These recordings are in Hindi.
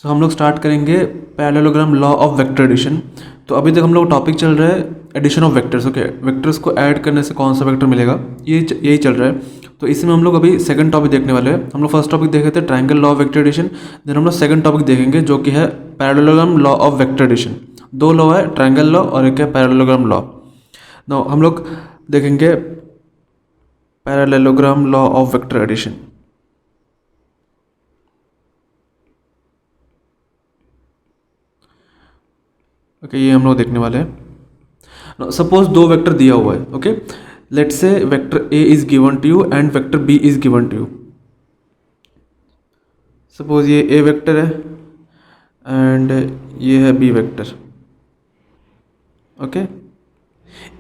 सो हम लोग स्टार्ट करेंगे parallelogram law of vector addition. तो अभी तक हम लोग टॉपिक चल रहा है addition of vectors. Okay, vectors को ऐड करने से कौन सा वेक्टर मिलेगा, यही चल रहा है। तो इसमें हम लोग अभी सेकंड टॉपिक देखने वाले हैं। हम लोग फर्स्ट टॉपिक देखे थे triangle law of vector addition, then हम लोग सेकंड टॉपिक देखेंगे जो कि है parallelogram law of vector addition. दो लॉ है, ट्रायंगल लॉ और एक है पैरेललोग्राम लॉ। नाउ हम लोग देखेंगे parallelogram law of vector addition. Okay, ये हम लोग देखने वाले हैं। सपोज दो वेक्टर दिया हुआ है। Okay, let's say vector A is given to you and vector B is given to you. Suppose ये ए वेक्टर है एंड ये है B vector. Okay,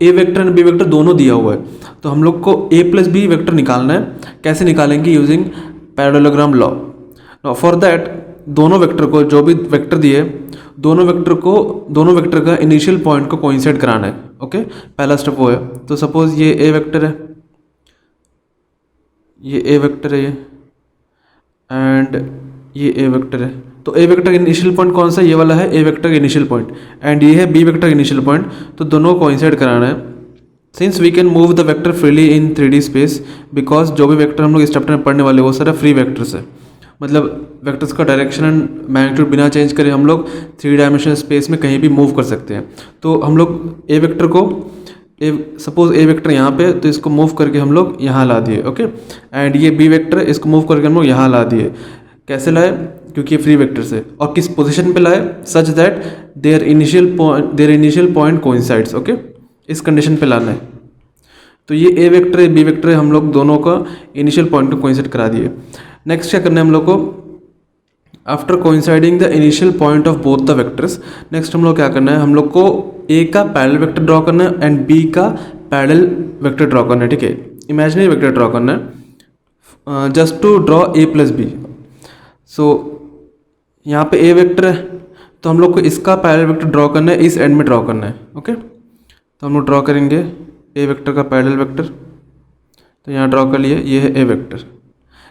A vector and B vector दोनों दिया हुआ है, तो हम लोग को ए प्लस बी वेक्टर निकालना है। कैसे निकालेंगे? Using parallelogram law. For that दोनों वेक्टर को, जो भी वेक्टर दिए, दोनों वेक्टर का इनिशियल पॉइंट को कोइंसाइड कराना है। ओके, पहला स्टेप वो है। तो सपोज ये ए वेक्टर है, ये ए वेक्टर है, ये एंड ये ए वेक्टर है। तो ए वेक्टर का इनिशियल पॉइंट कौन सा? ये वाला है ए वेक्टर का इनिशियल पॉइंट, एंड ये है बी वेक्टर का इनिशियल पॉइंट। तो दोनों को कोइंसाइड कराना है। Since we can move the vector freely in 3D space, because जो भी वेक्टर हम लोग इस चैप्टर में पढ़ने वाले वो सारा फ्री वेक्टर्स है। मतलब वेक्टर्स का डायरेक्शन एंड मैग्नीट्यूड बिना चेंज करे हम लोग 3 डायमेंशनल स्पेस में कहीं भी मूव कर सकते हैं। तो हम लोग ए वेक्टर को, सपोज ए वेक्टर यहाँ पे, तो इसको मूव करके हम लोग यहाँ ला दिए। ओके, एंड ये बी वेक्टर है, इसको मूव करके हम लोग यहाँ ला दिए। कैसे लाए? क्योंकि ये फ्री वेक्टर से। और किस पोजीशन पे लाए? Such that their initial point coincides. Okay, इस कंडीशन पे लाना है। तो ये ए वेक्टर है, बी वेक्टर है, हम लोग दोनों का इनिशियल पॉइंट को कोइंसाइड करा दिए। नेक्स्ट क्या करना है हम लोग को? After coinciding the initial point of both the vectors, next हम लोग क्या करना है? हम लोग को ए का पैरेलल वेक्टर ड्रॉ करना है एंड बी का पैरेलल वेक्टर ड्रॉ करना है। ठीक है, इमेजिनरी वेक्टर ड्रॉ करना है just to draw A plus B. So यहाँ पे ए वेक्टर है, तो हम लोग को इसका पैरेलल वेक्टर ड्रॉ करना है, इस एंड में ड्रॉ करना है। ओके, तो हम लोग ड्रॉ करेंगे ए वेक्टर का पैरेलल वेक्टर। तो यहाँ ड्रॉ कर लिए, ये है ए वेक्टर।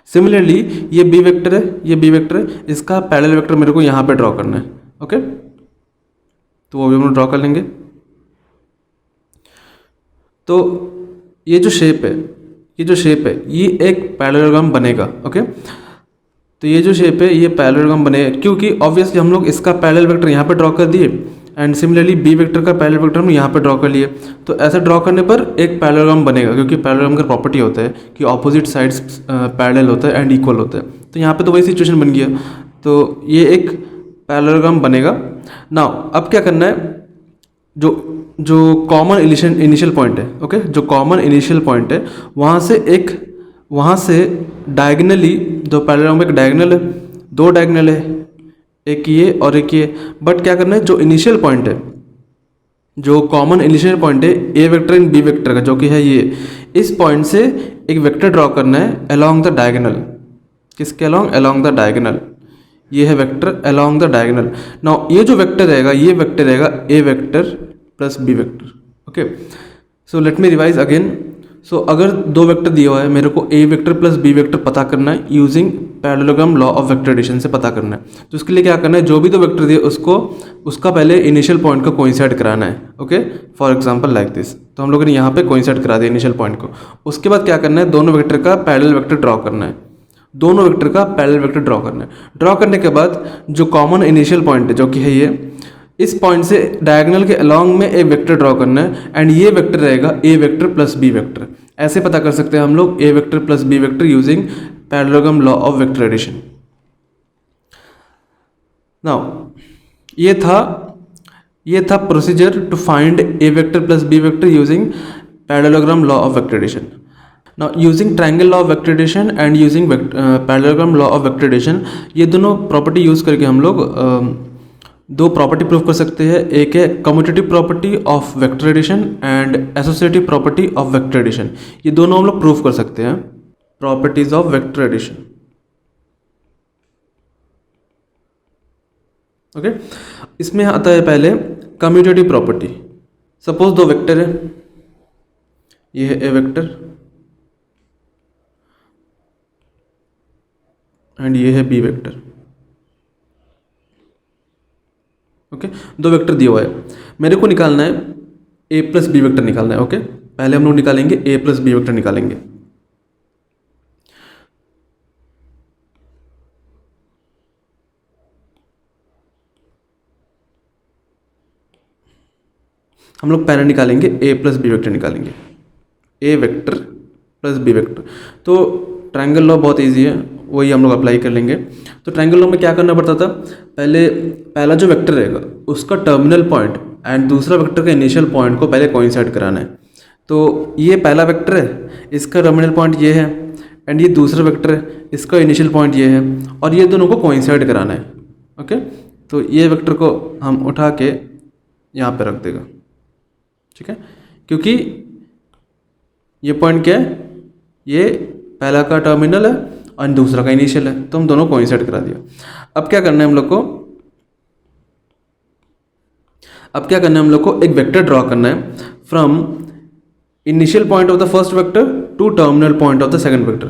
सिमिलरली ये बी वेक्टर है, ये बी वेक्टर है, इसका पैरेलल वेक्टर मेरे को यहाँ पे ड्रॉ करना है। ओके, तो वो भी हम लोग ड्रॉ कर लेंगे। तो ये जो शेप है, ये एक पैरेललोग्राम बनेगा। ओके, तो ये जो शेप है ये पैरेललोग्राम बनेगा, क्योंकि ऑब्वियसली हम लोग इसका पैरेलल वेक्टर यहाँ पे ड्रॉ कर दिए एंड सिमिलरली बी वेक्टर का पैरेलल वेक्टर हम यहाँ पे ड्रॉ कर लिए। तो ऐसे ड्रॉ करने पर एक पैरेललोग्राम बनेगा, क्योंकि पैरेललोग्राम का प्रॉपर्टी होता है कि ऑपोजिट साइड्स पैरेलल होता है एंड इक्वल होता है। तो यहाँ पे तो वही सिचुएशन बन गया, तो ये एक पैरेललोग्राम बनेगा। नाउ अब क्या करना है? जो कॉमन इनिशियल पॉइंट है, ओके, जो कॉमन इनिशियल पॉइंट है वहाँ से डायगनली, दो पैरेललोग्राम में एक डायगनल है, दो डायगनल है, एक ये और एक ये। बट क्या करना है? जो इनिशियल पॉइंट है, जो कॉमन इनिशियल पॉइंट है A vector and B vector का, जो कि है ये, इस पॉइंट से एक वेक्टर ड्रॉ करना है अलोंग द डायगोनल। किसके अलोंग? Along the diagonal. ये है vector along the diagonal. Now ये जो वेक्टर रहेगा, ये वेक्टर रहेगा A vector plus B vector. Okay, so let me revise again. So अगर दो वेक्टर दिया हुआ है, मेरे को A vector plus B vector पता करना है using parallelogram law of vector addition से पता करना है। तो उसके लिए क्या करना है? जो भी दो वेक्टर दिए उसका पहले इनिशियल पॉइंट को कोइंसाइड कराना है। Okay, for example like this. तो हम लोगों ने यहाँ पे कोइंसाइड करा दिया इनिशियल पॉइंट को। उसके बाद क्या करना है? दोनों वेक्टर का पैरेलल वेक्टर ड्रॉ करना है। दोनों वेक्टर का पैरेलल वेक्टर ड्रॉ करना है। ड्रॉ करने के बाद जो कॉमन इनिशियल पॉइंट है, जो कि है ये, इस पॉइंट से डायगोनल के अलोंग में एक वेक्टर ड्रॉ करना है एंड ये वेक्टर रहेगा A vector plus B vector. ऐसे पता कर सकते हैं हम लोग A vector plus B vector using parallelogram law of vector addition. Now ये था procedure to find A vector plus B vector using parallelogram law of vector addition. Now using triangle law of vector addition and using parallelogram law of vector addition, ये दोनों प्रॉपर्टी यूज करके हम लोग दो प्रॉपर्टी प्रूव कर सकते हैं। एक है commutative property of vector addition and associative property of vector addition. ये दोनों हम लोग प्रूव कर सकते हैं, properties of vector addition. Okay, इसमें आता है पहले कम्यूटेटिव प्रॉपर्टी। सपोज दो वेक्टर है, ये है ए वेक्टर एंड ये है बी वेक्टर। ओके, दो वेक्टर दिया हुआ है, मेरे को निकालना है ए प्लस बी वेक्टर निकालना है। ओके, पहले हम लोग निकालेंगे ए प्लस बी वेक्टर निकालेंगे। हम लोग पहले निकालेंगे ए प्लस बी वेक्टर निकालेंगे, ए वेक्टर प्लस बी वेक्टर। तो ट्रायंगल लॉ बहुत इजी है, वही हम लोग अप्लाई कर लेंगे। तो ट्रायंगल लॉ में क्या करना पड़ता था, पहला जो वेक्टर रहेगा उसका टर्मिनल पॉइंट एंड दूसरा वेक्टर का इनिशियल पॉइंट को पहले कोइंसाइड कराना है। तो ये पहला वेक्टर है, इसका टर्मिनल पॉइंट ये है, एंड ये दूसरा वेक्टर है, इसका इनिशियल पॉइंट ये है, और ये दोनों को कोइंसाइड कराना है। ओके, तो ये वेक्टर को हम उठा के यहाँ पे रख देगा, ठीक है, क्योंकि ये पॉइंट क्या है, ये पहला का टर्मिनल है और दूसरा का इनिशियल है, तो हम दोनों कोइंसाइड करा दिया। अब क्या करना है हम लोग को, एक वेक्टर ड्रॉ करना है from initial point of the first vector to terminal point of the second vector.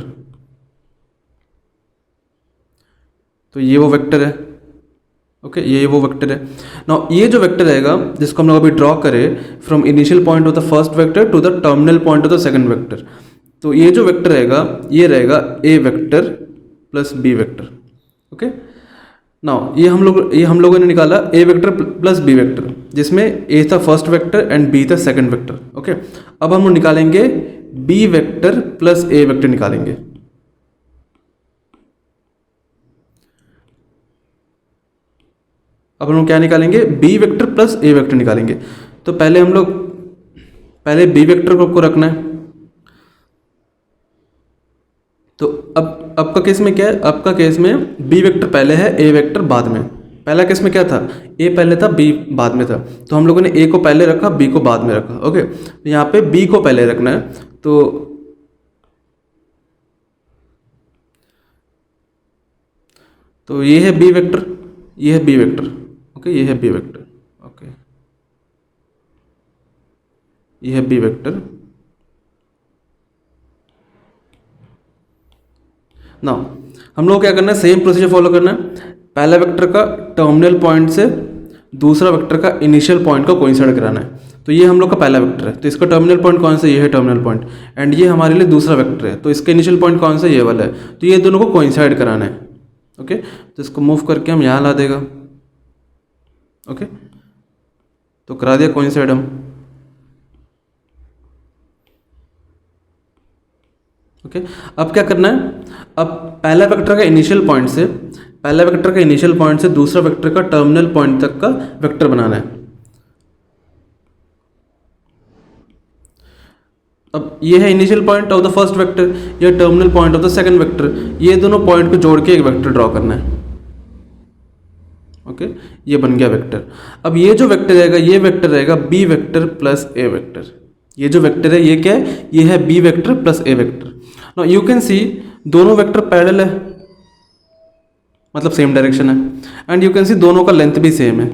तो ये वो वेक्टर है। ओके, ये वो वेक्टर है। नाउ ये जो वेक्टर रहेगा जिसको हम लोग अभी ड्रॉ करें from initial point of the first vector to the terminal point of the second vector, तो ये जो वेक्टर रहेगा ये रहेगा A vector plus B vector. Okay, now ये हम लोगों ने निकाला A vector plus B vector, जिसमें ए था फर्स्ट वेक्टर एंड बी था सेकंड वेक्टर। ओके, अब हम लोग निकालेंगे B vector plus A vector निकालेंगे। अब हम लोग क्या निकालेंगे, B vector plus A vector निकालेंगे। तो पहले बी वेक्टर को रखना है। तो अब का केस में क्या है, अब का केस में बी वेक्टर पहले है, ए वेक्टर बाद में। पहला केस में क्या था, ए पहले था बी बाद में था, तो हम लोगों ने ए को पहले रखा बी को बाद में रखा। ओके, तो यहाँ पे बी को पहले रखना है। तो ये है बी वेक्टर, ये है बी वेक्टर। ओके, ये है बी वेक्टर। ओके, ये है बी वेक्टर। नाउ हम लोग क्या करना है, सेम प्रोसीजर फॉलो करना है। पहला वेक्टर का टर्मिनल पॉइंट से दूसरा वेक्टर का इनिशियल पॉइंट को कोइंसाइड कराना है। तो ये हम लोग का पहला वेक्टर है, तो इसका टर्मिनल पॉइंट कौन सा, ये है टर्मिनल पॉइंट, एंड ये हमारे लिए दूसरा वेक्टर है, तो इसका इनिशियल पॉइंट कौन सा, ये वाला है। तो ये दोनों को कोइंसाइड कराना है। ओके, तो इसको मूव करके हम यहाँ ला देगा। ओके, तो करा दिया कोइंसाइड हम। ओके, अब क्या करना है, अब पहला वेक्टर का इनिशियल पॉइंट से दूसरा वेक्टर का टर्मिनल पॉइंट तक का वेक्टर बनाना है। अब ये है initial point of the first vector, यह terminal point of the second vector, ये दोनों पॉइंट को जोड़ के एक वेक्टर ड्रॉ करना है। ओके, ये बन गया वेक्टर। अब ये जो वेक्टर रहेगा, ये वेक्टर रहेगा B vector plus A vector. ये जो वेक्टर है ये क्या है, ये है B vector plus A vector. Now you can see दोनों वेक्टर पैरेलल है, मतलब सेम डायरेक्शन है, एंड यू कैन सी दोनों का लेंथ भी सेम है,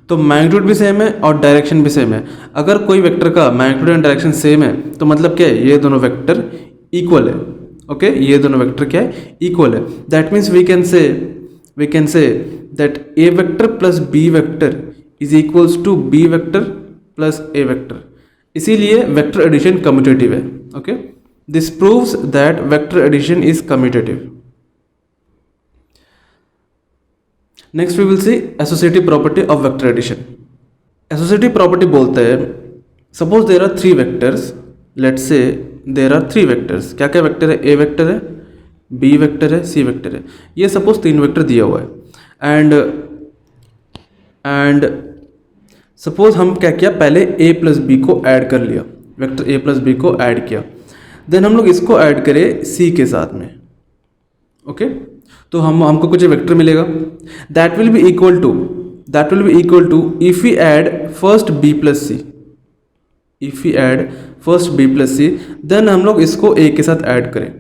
तो मैग्नीट्यूड भी सेम है और डायरेक्शन भी सेम है। अगर कोई वेक्टर का मैग्नीट्यूड एंड डायरेक्शन सेम है तो मतलब क्या है, ये दोनों वेक्टर इक्वल है। ओके, ये दोनों वेक्टर क्या है, इक्वल है। That means we can say that A vector plus B vector is equals to B vector plus A vector. इसीलिए वेक्टर एडिशन कम्यूटेटिव है। Okay, this proves that vector addition is commutative. Next we will see associative property of vector addition. Associative property बोलता है, suppose there are three vectors, let's say there are three vectors. क्या क्या वेक्टर है, ए वेक्टर है, बी वेक्टर है, सी वेक्टर है। ये सपोज तीन वेक्टर दिया हुआ है, एंड सपोज हम क्या किया, पहले ए प्लस बी को ऐड कर लिया, वेक्टर ए प्लस बी को ऐड किया, देन हम लोग इसको ऐड करें सी के साथ में। ओके, तो हमको कुछ वेक्टर मिलेगा, that will be equal to if we add first B plus C, then हम लोग इसको ए के साथ ऐड करें,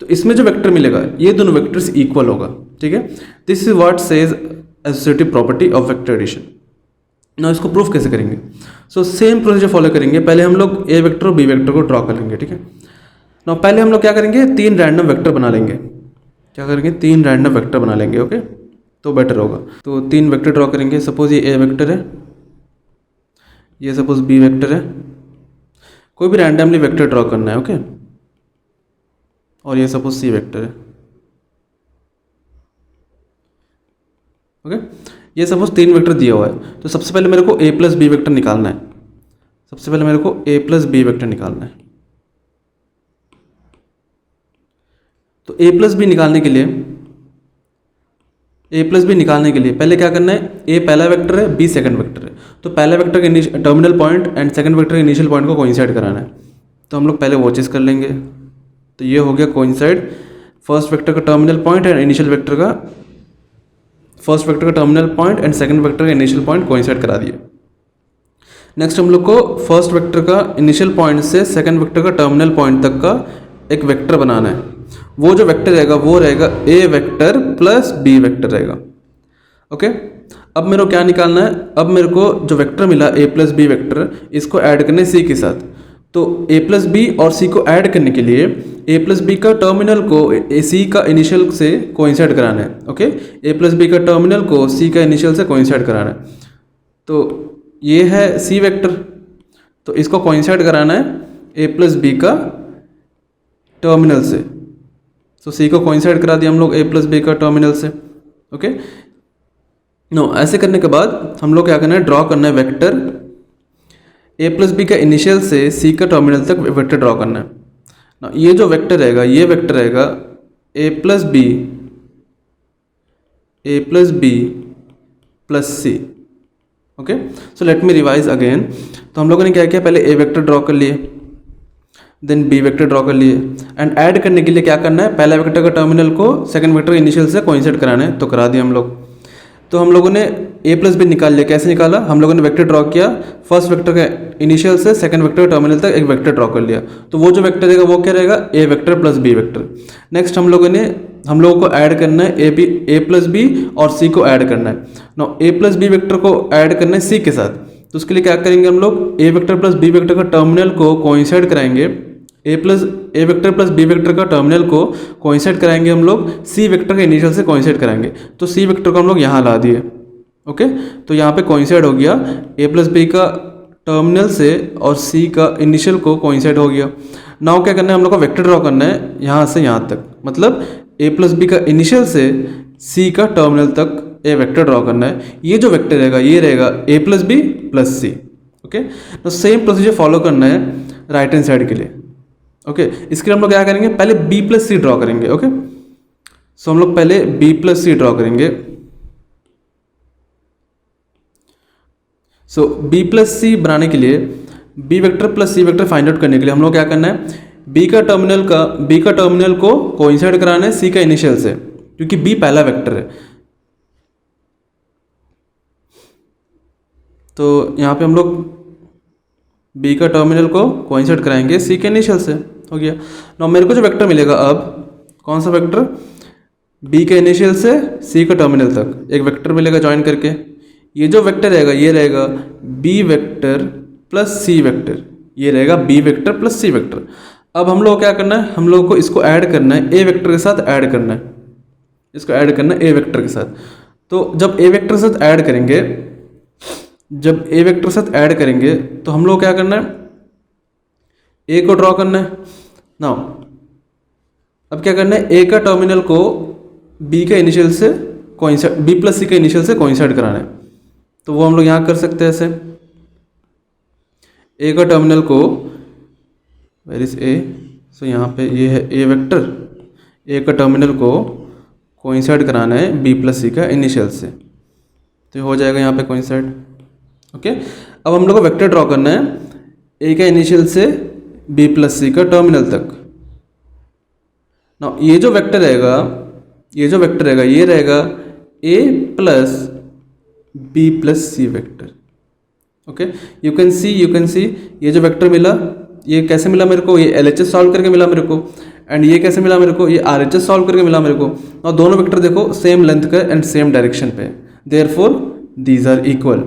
तो इसमें जो वेक्टर मिलेगा ये दोनों वेक्टर्स इक्वल होगा। ठीक है, this is what says associative property of vector addition. ना इसको प्रूफ कैसे करेंगे, सो सेम प्रोसीजर फॉलो करेंगे। पहले हम लोग ए वेक्टर और बी वेक्टर को ड्रॉ कर लेंगे। ठीक है, ना पहले हम लोग क्या करेंगे, तीन रैंडम वेक्टर बना लेंगे। ओके, तो बेटर होगा। तो 3 वेक्टर ड्रॉ करेंगे। सपोज ये ए वेक्टर है, ये सपोज बी वेक्टर है, कोई भी रैंडमली वेक्टर ड्रॉ करना है, ओके। और ये सपोज सी वेक्टर है, ओके। ये सपोज 3 वेक्टर दिया हुआ है। तो सबसे पहले मेरे को ए प्लस बी वेक्टर निकालना है। सबसे पहले मेरे को ए प्लस बी वेक्टर निकालना है। तो ए प्लस बी निकालने के लिए पहले क्या करना है, ए पहला वेक्टर है, बी सेकंड वेक्टर है। तो पहला वेक्टर के terminal point and second vector के इनिशियल पॉइंट को कोइंसाइड कराना है। तो हम लोग पहले वो चीज़ कर लेंगे। तो ये हो गया कोइंसाइड, फर्स्ट वेक्टर का terminal point and initial vector का, फर्स्ट वेक्टर का terminal point and second vector का इनिशियल पॉइंट कोइंसाइड करा दिए। नेक्स्ट हम लोग को फर्स्ट वेक्टर का इनिशियल पॉइंट से सेकंड वेक्टर का टर्मिनल पॉइंट तक का एक वेक्टर बनाना है। वो जो वेक्टर रहेगा वो रहेगा A vector plus B vector रहेगा, ओके। अब मेरे को क्या निकालना है, अब मेरे को जो वेक्टर मिला ए प्लस बी वेक्टर, इसको ऐड करने सी के साथ। तो ए प्लस बी और सी को ऐड करने के लिए ए प्लस बी का टर्मिनल को सी का इनिशियल से कोइंसाइड कराना है, ओके। ए प्लस बी का टर्मिनल को सी का इनिशियल से कोइंसाइड कराना है। तो ये है सी वेक्टर, तो इसको कोइंसाइड कराना है ए प्लस बी का टर्मिनल से। तो सी को कोइंसाइड करा दिया हम लोग ए प्लस बी का टर्मिनल से, ओके। नो, ऐसे करने के बाद हम लोग क्या करना है, ड्रॉ करना है वेक्टर ए प्लस बी का इनिशियल से सी का टर्मिनल तक वेक्टर ड्रॉ करना है ना। ये जो वेक्टर रहेगा, ये वेक्टर रहेगा A plus B plus C, okay. So let me revise again. तो हम लोगों ने क्या किया, पहले ए वेक्टर ड्रॉ कर लिए, देन बी वेक्टर ड्रॉ कर लिए, एंड ऐड करने के लिए क्या करना है, पहला वेक्टर का टर्मिनल को सेकंड वेक्टर इनिशियल से कोइंसाइड कराना है। तो करा दिया हम लोग। तो हम लोगों ने ए प्लस बी निकाल लिया। कैसे निकाला, हम लोगों ने वेक्टर ड्रॉ किया, फर्स्ट वेक्टर के इनिशियल से सेकंड वेक्टर टर्मिनल तक एक वेक्टर ड्रॉ कर लिया। तो वो जो वेक्टर रहेगा वो क्या रहेगा, A vector plus B vector. Next हम लोगों को ऐड करना है ए प्लस बी और सी को ऐड करना है। नो, ए प्लस बी वेक्टर को ऐड करना है सी के साथ। तो उसके लिए क्या करेंगे, हम लोग A vector plus B vector का टर्मिनल को कोइंसाइड कराएंगे, ए वेक्टर प्लस बी वेक्टर का टर्मिनल को कोइंसाइड कराएंगे हम लोग सी वेक्टर के इनिशियल से कोइंसाइड कराएंगे। तो सी वेक्टर को हम लोग यहाँ ला दिए, ओके। तो यहाँ पे कोइंसाइड हो गया, ए प्लस बी का टर्मिनल से और सी का इनिशियल को कोइंसाइड हो गया। नाउ क्या करना है, हम लोग को वेक्टर ड्रॉ करना है यहाँ से यहाँ तक, मतलब ए प्लस बी का इनिशियल से सी का टर्मिनल तक ए वेक्टर ड्रॉ करना है। ये जो वेक्टर रहेगा ये रहेगा A plus B plus C, okay. तो सेम प्रोसीजर फॉलो करना है राइट हैंड साइड के लिए, ओके। इसके लिए हम लोग क्या करेंगे, पहले बी प्लस सी ड्रॉ करेंगे, ओके। सो हम लोग पहले बी प्लस सी ड्रॉ करेंगे। सो बी प्लस सी बनाने के लिए, B vector plus C vector find out करने के लिए हम लोग क्या करना है, बी का टर्मिनल को कोइंसाइड कराना है सी का इनिशियल से, क्योंकि बी पहला वेक्टर है। तो यहाँ पे हम लोग बी का टर्मिनल को कोइंसाइड कराएंगे सी के इनिशियल से, हो गया। ना मेरे को जो वेक्टर मिलेगा, अब कौन सा वेक्टर, बी के इनिशियल से सी का टर्मिनल तक एक वेक्टर मिलेगा ज्वाइन करके। ये जो वेक्टर रहेगा ये रहेगा B vector plus C vector, ये रहेगा B vector plus C vector. अब हम लोग क्या करना है, हम लोग को इसको ऐड करना है ए वेक्टर के साथ, ऐड करना है इसको, ऐड करना है ए वेक्टर के साथ। तो जब ए वेक्टर के साथ ऐड करेंगे, तो हम लोग क्या करना है, ए को ड्रॉ करना है। नाउ अब क्या करना है, ए का टर्मिनल को बी का इनिशियल से कोइंसाइड, बी प्लस सी का इनिशियल से कोइंसाइड कराना है। तो वो हम लोग यहाँ कर सकते हैं ऐसे, ए का टर्मिनल को, वेयर इज ए, सो यहाँ पे ये है ए वेक्टर, ए का टर्मिनल को कोइंसाइड कराना है बी प्लस सी का इनिशियल से। तो हो जाएगा यहाँ पे कोइंसाइड, ओके। अब हम लोग को वेक्टर ड्रॉ करना है ए का इनिशियल से बी प्लस सी का टर्मिनल तक। ना ये जो वेक्टर रहेगा ये रहेगा A plus B plus C vector, okay. You can see ये जो वेक्टर मिला, ये कैसे मिला मेरे को, ये LHS सॉल्व करके मिला मेरे को, एंड ये कैसे मिला मेरे को, ये RHS सॉल्व करके मिला मेरे को। और दोनों वेक्टर देखो सेम लेंथ का एंड सेम डायरेक्शन पे, therefore these are equal,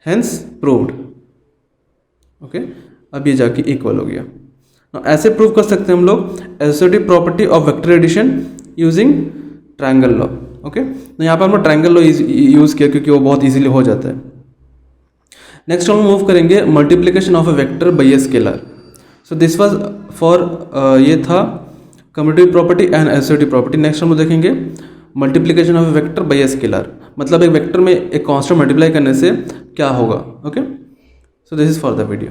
hence proved, okay. अब ये जाके इक्वल हो गया। ऐसे प्रूव कर सकते हैं हम लोग associative property of vector addition using triangle law, okay, तो यहाँ पर हमने ट्रायंगल लॉ यूज़ किया क्योंकि वो बहुत इजीली हो जाता है। नेक्स्ट हम मूव करेंगे multiplication of a vector by a scalar. So this was for ये था commutative property and associative property. Next हम देखेंगे multiplication of a vector by a scalar, मतलब एक वेक्टर में एक कांस्टेंट मल्टीप्लाई करने से क्या होगा। Okay, so this is for the video.